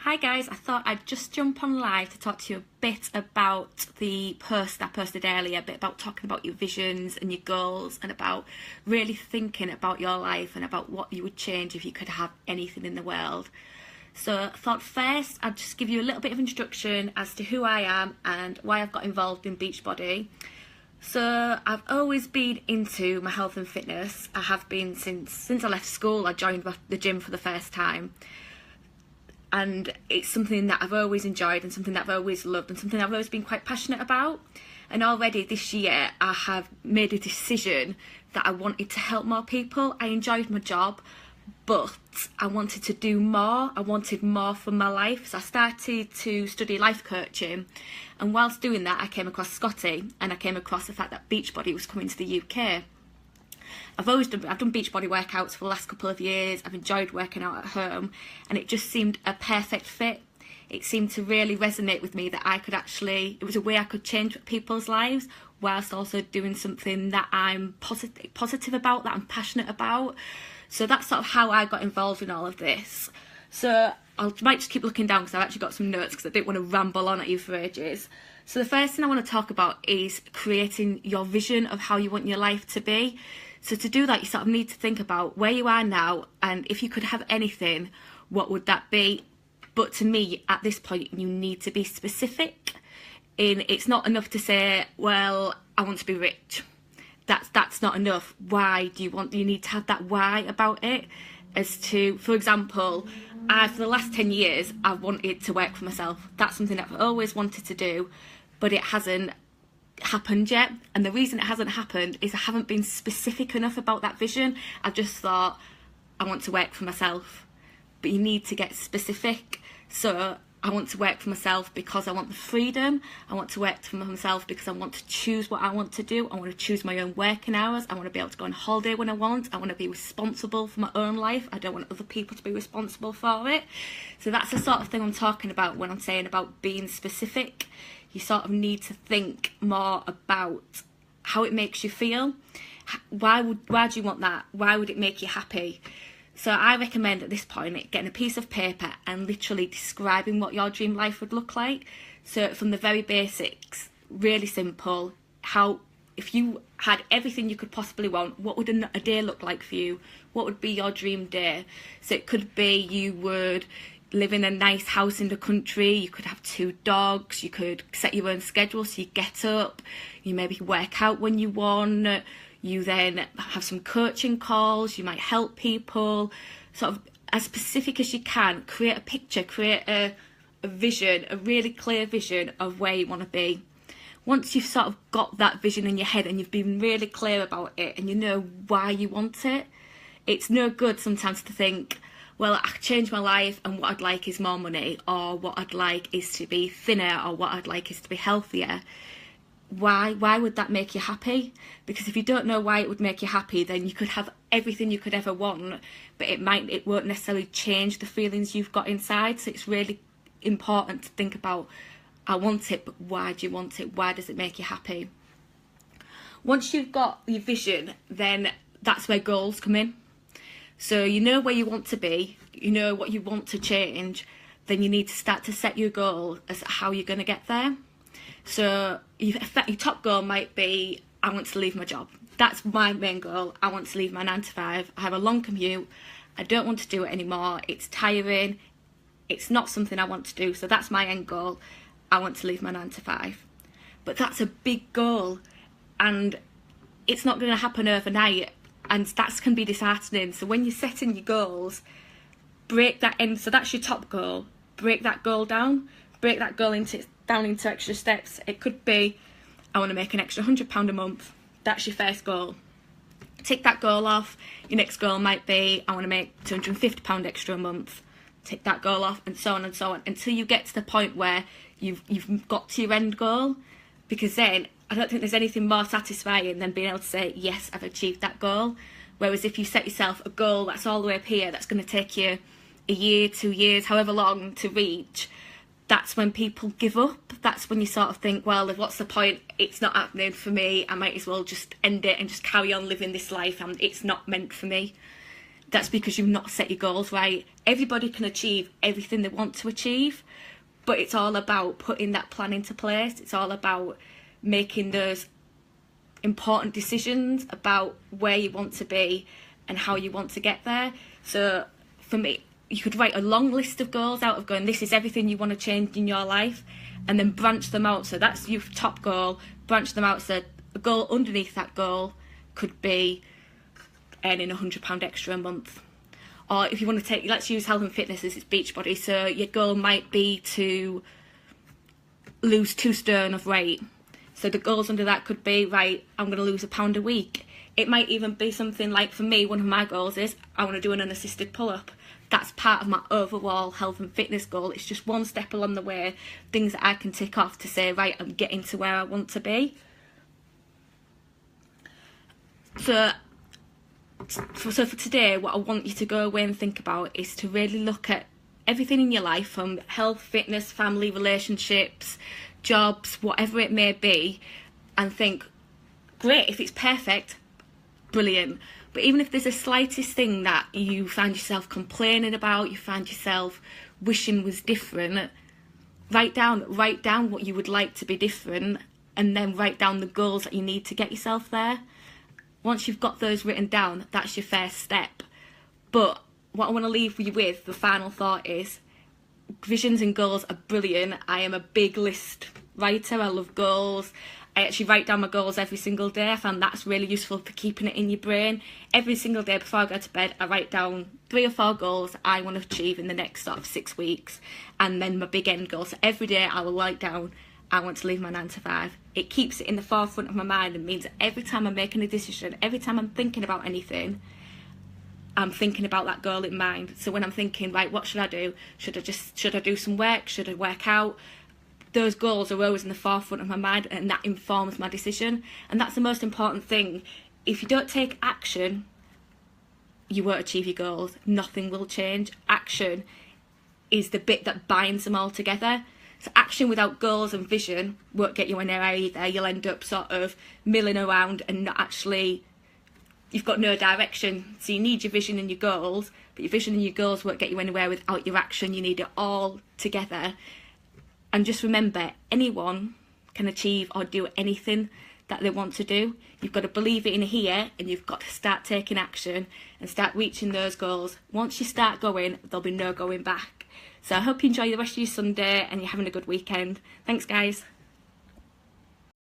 Hi guys, I thought I'd just jump on live to talk to you a bit about the post I posted earlier, a bit about talking about your visions and your goals and about really thinking about your life and about what you would change if you could have anything in the world. So I thought first I'd just give you a little bit of introduction as to who I am and why I've got involved in Beachbody. So I've always been into my health and fitness. I have been since I left school. I joined the gym for the first time. And it's something that I've always enjoyed and something that I've always loved and something I've always been quite passionate about. And already this year I have made a decision that I wanted to help more people. I enjoyed my job, but I wanted to do more. I wanted more from my life. So I started to study life coaching. And whilst doing that, I came across Scotty and I came across the fact that Beachbody was coming to the UK. I've done Beachbody workouts for the last couple of years. I've enjoyed working out at home and it just seemed a perfect fit. It seemed to really resonate with me that I could actually, it was a way I could change people's lives whilst also doing something that I'm positive about, that I'm passionate about. So that's sort of how I got involved in all of this. So I might just keep looking down because I've actually got some notes because I didn't want to ramble on at you for ages. So the first thing I want to talk about is creating your vision of how you want your life to be. So to do that, you sort of need to think about where you are now and if you could have anything, what would that be? But to me, at this point, you need to be specific. It's not enough to say, well, I want to be rich. That's not enough. Why do you need to have that why about it? As to, for example, for the last 10 years, I've wanted to work for myself. That's something that I've always wanted to do, but it hasn't happened yet. And the reason it hasn't happened is I haven't been specific enough about that vision. I've just thought, I want to work for myself. But you need to get specific. So I want to work for myself because I want the freedom. I want to work for myself because I want to choose what I want to do. I want to choose my own working hours. I want to be able to go on holiday when I want. I want to be responsible for my own life. I don't want other people to be responsible for it. So that's the sort of thing I'm talking about when I'm saying about being specific. You sort of need to think more about how it makes you feel. Why do you want that? Why would it make you happy? So I recommend at this point getting a piece of paper and literally describing what your dream life would look like. So from the very basics, really simple, if you had everything you could possibly want, what would a day look like for you? What would be your dream day? So it could be you would live in a nice house in the country, you could have 2 dogs, you could set your own schedule, so you get up, you maybe work out when you want, you then have some coaching calls, you might help people, sort of as specific as you can. Create a picture, create a vision, a really clear vision of where you want to be. Once you've sort of got that vision in your head and you've been really clear about it and you know why you want it, it's no good sometimes to think, well, I could change my life and what I'd like is more money, or what I'd like is to be thinner, or what I'd like is to be healthier. Why would that make you happy? Because if you don't know why it would make you happy, then you could have everything you could ever want, but it won't necessarily change the feelings you've got inside. So it's really important to think about, I want it, but why do you want it? Why does it make you happy? Once you've got your vision, then that's where goals come in. So you know where you want to be, you know what you want to change, then you need to start to set your goal as to how you're going to get there. So your top goal might be, I want to leave my job. That's my main goal. I want to leave my 9 to 5. I have a long commute. I don't want to do it anymore. It's tiring. It's not something I want to do. So that's my end goal. I want to leave my 9 to 5. But that's a big goal and it's not going to happen overnight. And that can be disheartening. So when you're setting your goals, break that in. So that's your top goal. Break that goal down. Break that goal down into extra steps. It could be, I want to make an extra £100 a month. That's your first goal. Tick that goal off. Your next goal might be, I want to make £250 extra a month. Tick that goal off, and so on and so on, until you get to the point where you've got to your end goal. Because then I don't think there's anything more satisfying than being able to say, yes, I've achieved that goal. Whereas if you set yourself a goal that's all the way up here, that's going to take you a year, 2 years, however long to reach, that's when people give up. That's when you sort of think, well, what's the point? It's not happening for me. I might as well just end it and just carry on living this life, and it's not meant for me. That's because you've not set your goals right. everybody can achieve everything they want to achieve, but it's all about putting that plan into place. It's all about making those important decisions about where you want to be and how you want to get there. So for me, you could write a long list of goals out of going, this is everything you want to change in your life, and then branch them out. So that's your top goal, branch them out. So a goal underneath that goal could be earning £100 extra a month. Or if you want to take, let's use health and fitness as its Beachbody. So your goal might be to lose 2 stone of weight. So the goals under that could be, right, I'm going to lose £1 a week. It might even be something like, for me, one of my goals is I want to do an unassisted pull-up. That's part of my overall health and fitness goal. It's just one step along the way, things that I can tick off to say, right, I'm getting to where I want to be. So for today, what I want you to go away and think about is to really look at everything in your life, from health, fitness, family, relationships, jobs, whatever it may be, and think, great, if it's perfect, brilliant. But even if there's the slightest thing that you find yourself complaining about, you find yourself wishing was different, write down what you would like to be different, and then write down the goals that you need to get yourself there. Once you've got those written down, that's your first step. But what I want to leave you with, the final thought is, visions and goals are brilliant. I am a big list writer. I love goals. I actually write down my goals every single day. I find that's really useful for keeping it in your brain. Every single day before I go to bed, I write down 3 or 4 goals I want to achieve in the next sort of 6 weeks, and then my big end goal. So every day I will write down, I want to leave my 9 to 5. It keeps it in the forefront of my mind and means that every time I'm making a decision, every time I'm thinking about anything, I'm thinking about that goal in mind. So when I'm thinking, right, what should I do? Should I do some work? Should I work out? Those goals are always in the forefront of my mind, and that informs my decision. And that's the most important thing. If you don't take action, you won't achieve your goals. Nothing will change. Action is the bit that binds them all together. So action without goals and vision won't get you anywhere either. You'll end up sort of milling around and not actually, you've got no direction. So you need your vision and your goals, but your vision and your goals won't get you anywhere without your action. You need it all together. And just remember, anyone can achieve or do anything that they want to do. You've got to believe it in here, and you've got to start taking action and start reaching those goals. Once you start going, there'll be no going back. So I hope you enjoy the rest of your Sunday and you're having a good weekend. Thanks, guys.